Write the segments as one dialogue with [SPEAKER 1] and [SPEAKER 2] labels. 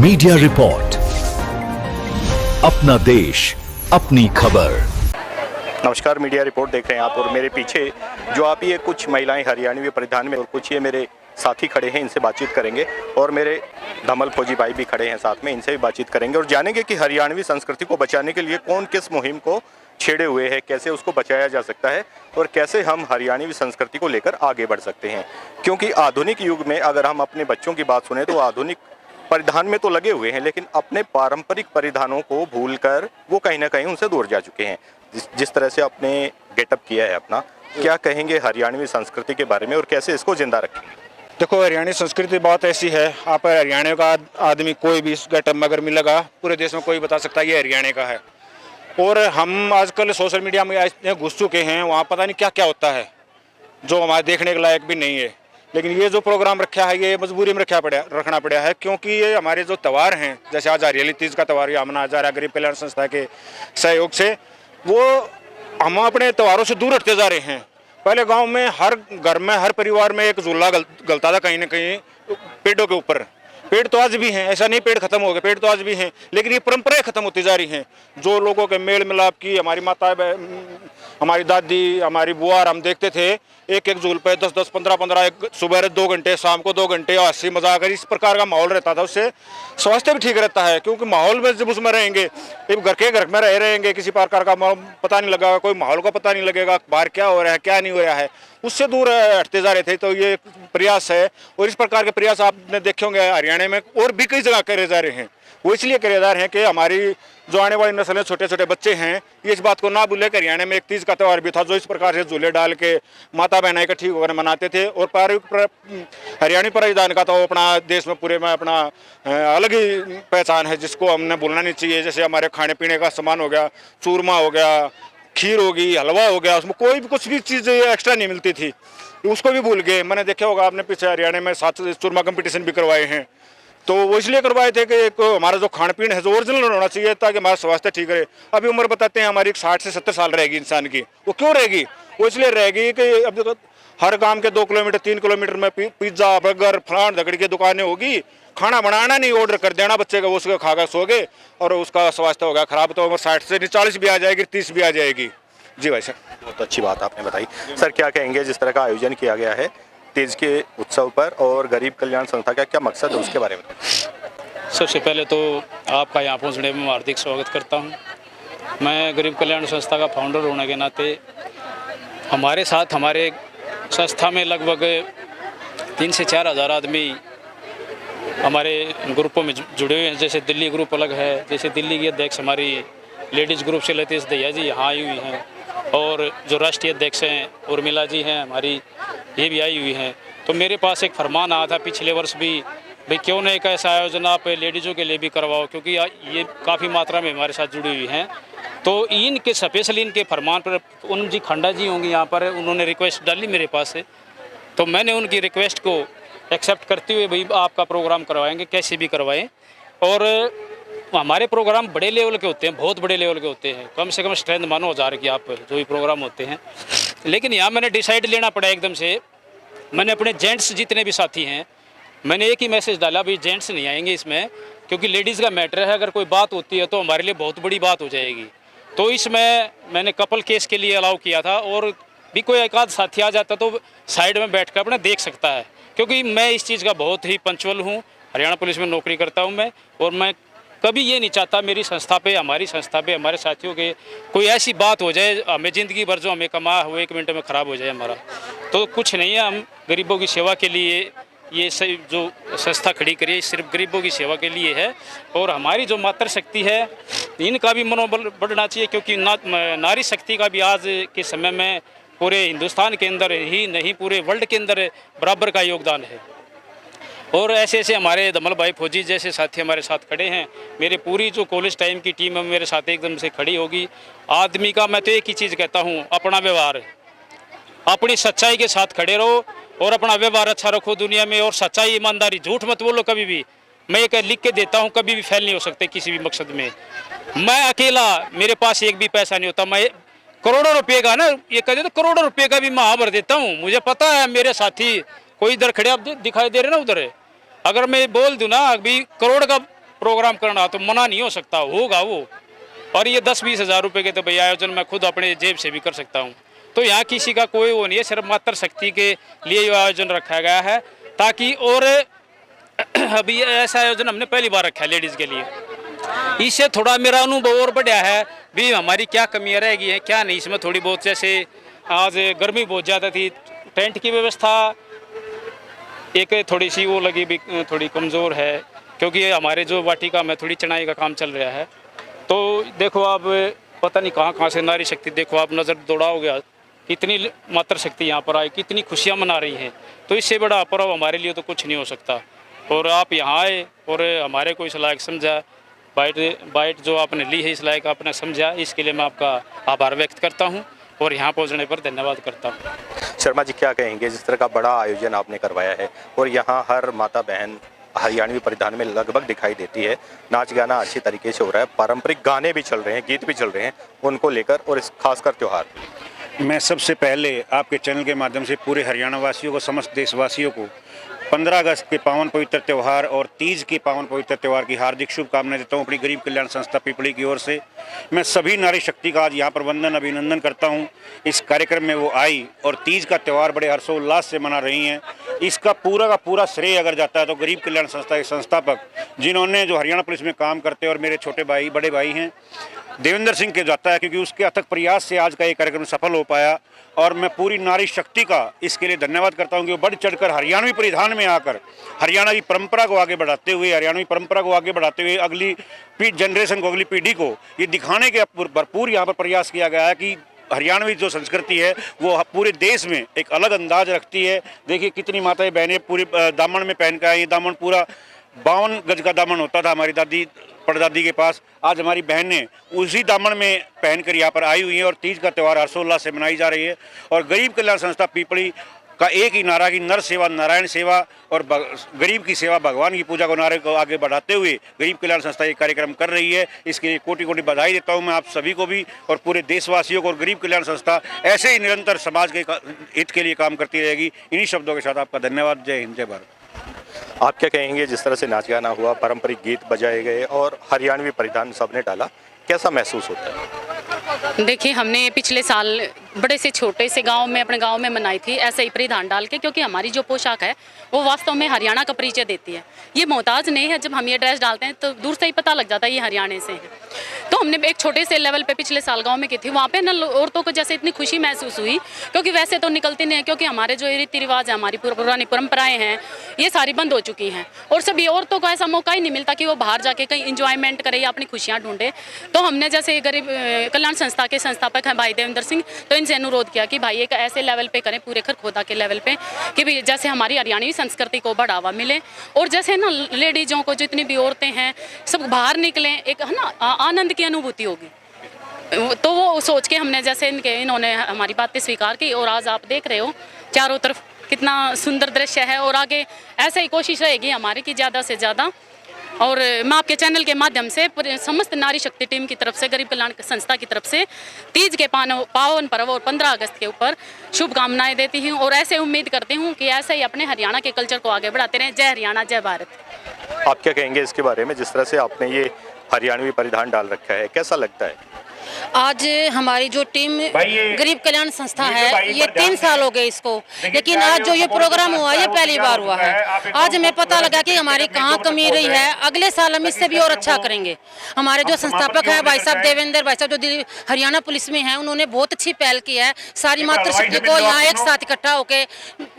[SPEAKER 1] Media report, अपना देश अपनी खबर।
[SPEAKER 2] नमस्कार, मीडिया रिपोर्ट देख रहे हैं आप और मेरे पीछे जो आप ये कुछ महिलाएं हरियाणवी परिधान में और कुछ ये मेरे साथी खड़े हैं, इनसे बातचीत करेंगे और मेरे धमल फौजी भाई भी खड़े हैं साथ में, इनसे भी बातचीत करेंगे और जानेंगे कि हरियाणवी संस्कृति को बचाने के लिए कौन किस मुहिम को छेड़े हुए हैं, कैसे उसको बचाया जा सकता है और कैसे हम हरियाणवी संस्कृति को लेकर आगे बढ़ सकते हैं। क्योंकि आधुनिक युग में अगर हम अपने बच्चों की बात सुने तो आधुनिक परिधान में तो लगे हुए हैं, लेकिन अपने पारंपरिक परिधानों को भूलकर वो कहीं ना कहीं उनसे दूर जा चुके हैं। जिस तरह से आपने गेटअप किया है अपना, क्या कहेंगे हरियाणवी संस्कृति के बारे में और कैसे इसको जिंदा रखेंगे?
[SPEAKER 3] देखो, हरियाणवी संस्कृति बहुत ऐसी है, आप हरियाणा का आदमी कोई भी इस गेटअप में अगर मिलेगा पूरे देश में कोई बता सकता है ये हरियाणा का है। और हम आजकल सोशल मीडिया में इतने घुस चुके हैं, वहाँ पता नहीं क्या क्या होता है जो हमारे देखने के लायक भी नहीं है। लेकिन ये जो प्रोग्राम रखा है ये मजबूरी में रखना पड़ा है, क्योंकि ये हमारे जो त्यौहार हैं, जैसे आज हरियाली तीज का त्यौहार या मना जा रहा है गरीब कल्याण संस्था के सहयोग से, वो हम अपने त्योहारों से दूर हटते जा रहे हैं। पहले गांव में हर घर में हर परिवार में एक झूला गलता था कहीं ना कहीं पेड़ों के ऊपर। पेड़ तो आज भी हैं, ऐसा नहीं पेड़ खत्म हो गए, पेड़ तो आज भी हैं, लेकिन ये परंपराएं खत्म होती जा रही हैं। जो लोगों के मेल मिलाप की हमारी माता, हमारी दादी, हमारी बुआ, हम देखते थे एक एक झूल पे 10-10, 15-15, सुबह 2 घंटे, शाम को 2 घंटे हंसी मजाक, इस प्रकार का माहौल रहता था। उससे स्वास्थ्य भी ठीक रहता है, क्योंकि माहौल में जब उसमें रहेंगे, जब घर में रहेंगे, किसी प्रकार का पता नहीं लगेगा, कोई माहौल का पता नहीं लगेगा, बाहर क्या हो रहा है क्या नहीं हो रहा है, उससे दूर हटते जा रहे थे। तो ये प्रयास है और इस प्रकार के प्रयास आपने देखे होंगे हरियाणा में और भी कई जगह करे जा रहे हैं। वो इसलिए करे जा रहे हैं कि हमारी जो आने वाली नस्लें, छोटे छोटे बच्चे हैं, ये इस बात को ना भूले कि हरियाणा में एक तीज का त्यौहार भी था जो इस प्रकार से झूले डाल के माता बहना इकट्ठी होकर मनाते थे। और हरियाणवी परिधान का तो अपना देश में पूरे में अपना अलग ही पहचान है, जिसको हमने भूलना नहीं चाहिए। जैसे हमारे खाने पीने का सामान हो गया, चूरमा हो गया, खीर होगी, हलवा हो गया, उसमें कोई भी कुछ भी चीज़ एक्स्ट्रा नहीं मिलती थी, उसको भी भूल गए। मैंने देखा होगा आपने पीछे हरियाणा में 7 चूरमा कंपटीशन भी करवाए हैं। तो वो इसलिए करवाए थे कि एक हमारा जो खान पीन है जो ओरिजिनल होना चाहिए, ताकि हमारा स्वास्थ्य ठीक रहे। अभी उम्र बताते हैं हमारी 60 से 70 साल रहेगी इंसान की। वो क्यों रहेगी? वो इसलिए रहेगी कि अब देखो हर काम के 2 किलोमीटर 3 किलोमीटर में पिज्ज़ा, बर्गर, फलान धकड़ी की दुकानें होगी। खाना बनाना नहीं, ऑर्डर कर देना बच्चे का, वो उसको खाकर सो गए और उसका स्वास्थ्य होगा खराब। तो उम्र 60 से 40 भी आ जाएगी, 30 भी आ जाएगी। जी भाई सर,
[SPEAKER 2] बहुत अच्छी बात आपने बताई। सर, क्या कहेंगे जिस तरह का आयोजन किया गया है तीज के उत्सव पर और गरीब कल्याण संस्था का क्या मकसद है उसके बारे में?
[SPEAKER 4] सबसे पहले तो आपका यहाँ पहुँचने में हार्दिक स्वागत करता हूँ। मैं गरीब कल्याण संस्था का फाउंडर होने के नाते हमारे साथ हमारे संस्था में लगभग 3 से 4 हज़ार आदमी हमारे ग्रुपों में जुड़े हुए हैं। जैसे दिल्ली ग्रुप अलग है, जैसे दिल्ली की अध्यक्ष हमारी लेडीज़ ग्रुप से लतीश दहिया जी यहाँ आई हुई हैं, और जो राष्ट्रीय अध्यक्ष हैं उर्मिला जी हैं हमारी, ये भी आई हुई हैं। तो मेरे पास एक फरमान आया था पिछले वर्ष भी, भाई क्यों ना एक ऐसा आयोजन आप लेडीज़ों के लिए भी करवाओ, क्योंकि ये काफ़ी मात्रा में हमारे साथ जुड़ी हुई हैं। तो इनके स्पेशली इनके फरमान पर उन जी खंडा जी होंगी यहाँ पर, उन्होंने रिक्वेस्ट डाली मेरे पास से, तो मैंने उनकी रिक्वेस्ट को एक्सेप्ट करते हुए भाई आपका प्रोग्राम करवाएंगे, कैसे भी करवाएं। और हमारे प्रोग्राम बड़े लेवल के होते हैं, बहुत बड़े लेवल के होते हैं, कम से कम स्ट्रेंथ मानो 1000 की आप जो भी प्रोग्राम होते हैं। लेकिन यहाँ मैंने डिसाइड लेना पड़ा एकदम से। मैंने अपने जेंट्स जितने भी साथी हैं, मैंने एक ही मैसेज डाला, भाई जेंट्स नहीं आएंगे इसमें, क्योंकि लेडीज़ का मैटर है, अगर कोई बात होती है तो हमारे लिए बहुत बड़ी बात हो जाएगी। तो इसमें मैंने कपल केस के लिए अलाउ किया था, और भी कोई एक आध साथी आ जाता तो साइड में बैठ कर अपना देख सकता है, क्योंकि मैं इस चीज़ का बहुत ही पंचुअल हूँ। हरियाणा पुलिस में नौकरी करता हूँ मैं, और मैं कभी ये नहीं चाहता मेरी संस्था पे, हमारी संस्था पे, हमारे साथियों के कोई ऐसी बात हो जाए हमें ज़िंदगी भर जो हमें कमा हो 1 मिनट में ख़राब हो जाए हमारा। तो कुछ नहीं है, हम गरीबों की सेवा के लिए ये सही जो संस्था खड़ी करिए सिर्फ गरीबों की सेवा के लिए है। और हमारी जो मातृशक्ति है इनका भी मनोबल बढ़ना चाहिए, क्योंकि नारी शक्ति का भी आज के समय में पूरे हिंदुस्तान के अंदर ही नहीं पूरे वर्ल्ड के अंदर बराबर का योगदान है। और ऐसे ऐसे हमारे धमल भाई फौजी जैसे साथी हमारे साथ खड़े हैं। मेरे पूरी जो कॉलेज टाइम की टीम है मेरे साथ एकदम से खड़ी होगी। आदमी का मैं तो एक ही चीज़ कहता हूँ, अपना व्यवहार, अपनी सच्चाई के साथ खड़े रहो और अपना व्यवहार अच्छा रखो दुनिया में। और सच्चाई, ईमानदारी, झूठ मत बोलो कभी भी। मैं एक लिख के देता हूँ, कभी भी फेल नहीं हो सकते किसी भी मकसद में। मैं अकेला, मेरे पास एक भी पैसा नहीं होता, मैं करोड़ों रुपये का ना, ये कहते तो करोड़ों रुपये का भी मैं भर देता हूँ। मुझे पता है मेरे साथी कोई इधर खड़े आप दिखाई दे रहे ना उधर, अगर मैं बोल दूँ ना अभी करोड़ का प्रोग्राम करना तो मना नहीं हो सकता, होगा वो। और ये 10-20 हज़ार रुपये के तो भैया आयोजन मैं खुद अपने जेब से भी कर सकता हूँ। तो यहाँ किसी का कोई वो नहीं है, सिर्फ मातृशक्ति के लिए ये आयोजन रखा गया है ताकि, और अभी ऐसा आयोजन हमने पहली बार रखा है लेडीज़ के लिए। इससे थोड़ा मेरा अनुभव और बढ़िया है भी हमारी क्या कमियाँ रह गई हैं क्या नहीं इसमें थोड़ी बहुत। जैसे आज गर्मी बहुत ज़्यादा थी, टेंट की व्यवस्था एक थोड़ी सी वो लगी भी थोड़ी कमज़ोर है, क्योंकि हमारे जो वाटिका में थोड़ी चढ़ाई का काम चल रहा है। तो देखो आप पता नहीं कहाँ कहाँ से नारी शक्ति, देखो आप नज़र दौड़ाओगे कितनी मातृशक्ति यहाँ पर आई, कितनी खुशियाँ मना रही हैं। तो इससे बड़ा पर्व हमारे लिए तो कुछ नहीं हो सकता। और आप यहाँ आए और हमारे को इस लायक समझा, बाइट जो आपने ली है इस लायक आपने समझा, इसके लिए मैं आपका आभार व्यक्त करता हूँ और यहाँ पहुँचने पर धन्यवाद करता हूँ।
[SPEAKER 2] शर्मा जी क्या कहेंगे, जिस तरह का बड़ा आयोजन आपने करवाया है और यहाँ हर माता बहन हरियाणवी परिधान में लगभग दिखाई देती है, नाच गाना अच्छी तरीके से हो रहा है, पारंपरिक गाने भी चल रहे हैं, गीत भी चल रहे हैं उनको लेकर, और इस खासकर त्यौहार।
[SPEAKER 3] मैं सबसे पहले आपके चैनल के माध्यम से पूरे हरियाणा वासियों को, समस्त देशवासियों को 15 अगस्त के पावन पवित्र त्यौहार और तीज के पावन पवित्र त्यौहार की हार्दिक शुभकामनाएं देता हूं अपनी गरीब कल्याण संस्था पिपली की ओर से। मैं सभी नारी शक्ति का आज यहां पर वंदन अभिनंदन करता हूं। इस कार्यक्रम में वो आई और तीज का त्यौहार बड़े हर्षोल्लास से मना रही हैं। इसका पूरा का पूरा श्रेय अगर जाता है तो गरीब कल्याण संस्था के संस्थापक जिन्होंने, जो हरियाणा पुलिस में काम करते हैं और मेरे छोटे भाई बड़े भाई हैं, देवेंद्र सिंह के जाता है, क्योंकि उसके अथक प्रयास से आज का ये कार्यक्रम सफल हो पाया। और मैं पूरी नारी शक्ति का इसके लिए धन्यवाद करता हूं कि वो बढ़ चढ़कर हरियाणवी परिधान में आकर हरियाणा की परंपरा को आगे बढ़ाते हुए, हरियाणवी परंपरा को आगे बढ़ाते हुए अगली जनरेशन को, अगली पीढ़ी को ये दिखाने के भरपूर यहाँ पर प्रयास किया गया है कि हरियाणवी जो संस्कृति है वो पूरे देश में एक अलग अंदाज रखती है। देखिए कितनी माताएं बहनें पूरी दामन में पहन कर आई। दामन पूरा 52 गज का दामन होता था हमारी दादी परदादी के पास, आज हमारी बहनें उसी दामन में पहनकर यहाँ पर आई हुई हैं और तीज का त्यौहार हर्षोल्लास से मनाई जा रही है। और गरीब कल्याण संस्था पीपली का एक ही नारा कि नर सेवा नारायण सेवा और गरीब की सेवा भगवान की पूजा को नारे को आगे बढ़ाते हुए गरीब कल्याण संस्था ये कार्यक्रम कर रही है। इसके लिए कोटि कोटि बधाई देता हूँ मैं आप सभी को भी और पूरे देशवासियों को। और गरीब कल्याण संस्था ऐसे ही निरंतर समाज के हित के लिए काम करती रहेगी। इन्हीं शब्दों के साथ आपका धन्यवाद। जय हिंद, जय भारत।
[SPEAKER 2] आप क्या कहेंगे, जिस तरह से नाच गाना हुआ, पारंपरिक गीत बजाए गए और हरियाणवी परिधान सबने डाला, कैसा महसूस होता है?
[SPEAKER 5] देखिए, हमने पिछले साल बड़े से छोटे से गांव में, अपने गांव में मनाई थी ऐसे ही परिधान डाल के, क्योंकि हमारी जो पोशाक है वो वास्तव में हरियाणा का परिचय देती है। ये मोहताज नहीं है, जब हम ये ड्रेस डालते हैं तो दूर से ही पता लग जाता है ये हरियाणा से है। तो हमने एक छोटे से लेवल पे पिछले साल गांव में की थी। वहाँ पे ना औरतों को जैसे इतनी खुशी महसूस हुई, क्योंकि वैसे तो निकलती नहीं है, क्योंकि हमारे जो रीति रिवाज है, हमारी पुरानी परंपराएं हैं, ये सारी बंद हो चुकी हैं। और सभी औरतों को ऐसा मौका ही नहीं मिलता कि वो बाहर जाके कहीं इंजॉयमेंट करे या अपनी खुशियाँ ढूंढे। तो हमने जैसे गरीब कल्याण संस्था के संस्थापक हैं भाई देवेंद्र सिंह, तो इनसे अनुरोध किया कि भाई एक ऐसे लेवल पे करें, पूरे खरखोदा के लेवल पे, कि भी जैसे हमारी हरियाणवी संस्कृति को बढ़ावा मिले और जैसे ना लेडीजों को, जितनी भी औरतें हैं, सब बाहर निकलें, एक है ना आनंद की अनुभूति होगी। तो वो सोच के हमने जैसे इन्होंने हमारी बातें स्वीकार की और आज आप देख रहे हो चारों तरफ कितना सुंदर दृश्य है। और आगे ऐसे ही कोशिश रहेगी हमारी कि ज़्यादा से ज़्यादा, और मैं आपके चैनल के माध्यम से समस्त नारी शक्ति टीम की तरफ से, गरीब कल्याण संस्था की तरफ से तीज के पावन पर्व और 15 अगस्त के ऊपर शुभकामनाएं देती हूँ और ऐसे उम्मीद करती हूँ कि ऐसे ही अपने हरियाणा के कल्चर को आगे बढ़ाते रहें। जय हरियाणा, जय भारत।
[SPEAKER 2] आप क्या कहेंगे इसके बारे में, जिस तरह से आपने ये हरियाणवी परिधान डाल रखा है, कैसा लगता है?
[SPEAKER 6] आज हमारी जो टीम गरीब कल्याण संस्था है, ये 3 साल हो गए इसको, लेकिन आज जो ये प्रोग्राम हुआ ये पहली बार हुआ है। आज हमें पता लगा कि हमारी कहाँ कमी रही है। अगले साल हम इससे भी और अच्छा करेंगे। हमारे जो संस्थापक है भाई साहब देवेंद्र भाई साहब, जो हरियाणा पुलिस में हैं, उन्होंने बहुत अच्छी पहल की है। सारी मातृशक्ति को यहाँ एक साथ इकट्ठा होके,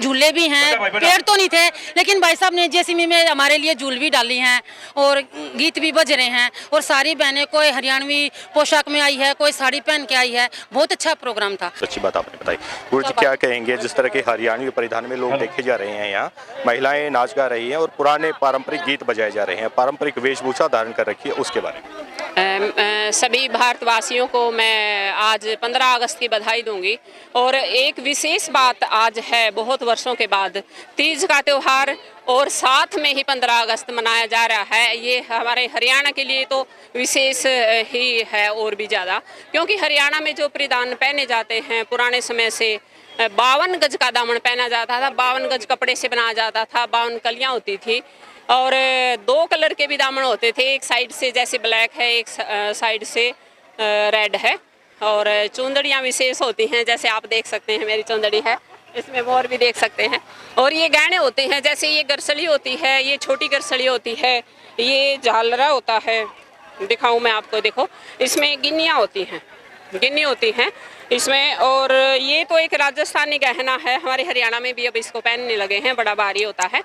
[SPEAKER 6] झूले भी हैं, पेड़ तो नहीं थे लेकिन भाई साहब ने जेसीबी में हमारे लिए झूल भी डाली हैं और गीत भी बज रहे हैं। और सारी बहनें कोई हरियाणवी पोशाक में आई है, कोई साड़ी पहन के आई है। बहुत अच्छा प्रोग्राम था।
[SPEAKER 2] अच्छी बात आपने बताई। गुरु जी क्या कहेंगे, जिस तरह के हरियाणवी परिधान में लोग देखे जा रहे हैं, यहाँ महिलाएं नाच गा रही हैं और पुराने पारंपरिक गीत बजाए जा रहे हैं, पारंपरिक वेशभूषा धारण कर रखी है, उसके बारे में?
[SPEAKER 7] सभी भारतवासियों को मैं आज 15 अगस्त की बधाई दूंगी। और एक विशेष बात आज है, बहुत वर्षों के बाद तीज का त्यौहार और साथ में ही 15 अगस्त मनाया जा रहा है। ये हमारे हरियाणा के लिए तो विशेष ही है और भी ज़्यादा, क्योंकि हरियाणा में जो परिधान पहने जाते हैं पुराने समय से 52 गज का दामन पहना जाता था, 52 गज कपड़े से बनाया जाता था, 52 कलियां होती थी और 2 कलर के भी दामन होते थे, एक साइड से जैसे ब्लैक है, एक साइड से रेड है। और चुंदड़ियाँ विशेष होती हैं, जैसे आप देख सकते हैं मेरी चुंदड़ी है, इसमें मोर भी देख सकते हैं। और ये गहने होते हैं, जैसे ये गरसली होती है, ये छोटी गरसली होती है, ये झालरा होता है, दिखाऊं मैं आपको, देखो इसमें गिन्नियाँ होती हैं, गिन्नी होती हैं इसमें। और ये तो एक राजस्थानी गहना है, हमारे हरियाणा में भी अब इसको पहनने लगे हैं, बड़ा भारी होता है।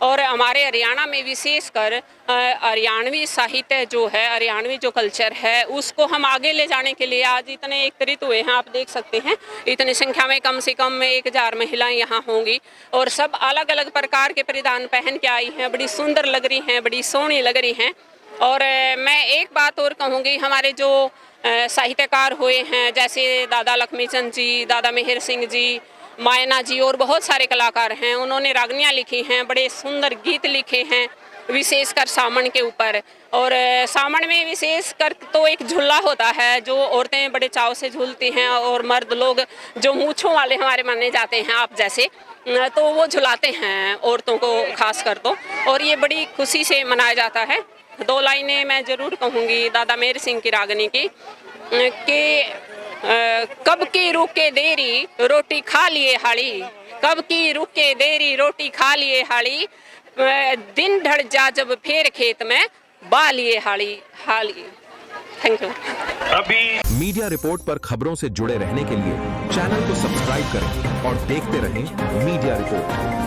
[SPEAKER 7] और हमारे हरियाणा में विशेषकर हरियाणवी साहित्य जो है, हरियाणवी जो कल्चर है, उसको हम आगे ले जाने के लिए आज इतने एकत्रित हुए हैं। आप देख सकते हैं इतनी संख्या में कम से कम 1000 महिलाएं यहाँ होंगी और सब अलग अलग प्रकार के परिधान पहन के आई हैं, बड़ी सुंदर लग रही हैं, बड़ी सोहनी लग रही हैं। और मैं एक बात और कहूँगी, हमारे जो साहित्यकार हुए हैं, जैसे दादा लक्ष्मीचंद जी, दादा मेहर सिंह जी, मायना जी और बहुत सारे कलाकार हैं, उन्होंने रागनियाँ लिखी हैं, बड़े सुंदर गीत लिखे हैं, विशेषकर सामन के ऊपर। और सामन में विशेषकर तो एक झूला होता है जो औरतें बड़े चाव से झूलती हैं और मर्द लोग जो मूँछों वाले हमारे माने जाते हैं आप जैसे, तो वो झुलाते हैं औरतों को खास कर तो, और ये बड़ी खुशी से मनाया जाता है। 2 लाइनें मैं ज़रूर कहूँगी दादा मेहर सिंह की रागनी की कि कब की रुके देरी रोटी खा लिए हाड़ी, कब की रुके देरी रोटी खा लिए हाड़ी, दिन ढल जा जब फिर खेत में बा लिए हाड़ी हाड़ी। Thank you.
[SPEAKER 8] अभी मीडिया रिपोर्ट पर खबरों से जुड़े रहने के लिए चैनल को सब्सक्राइब करें और देखते रहें मीडिया रिपोर्ट।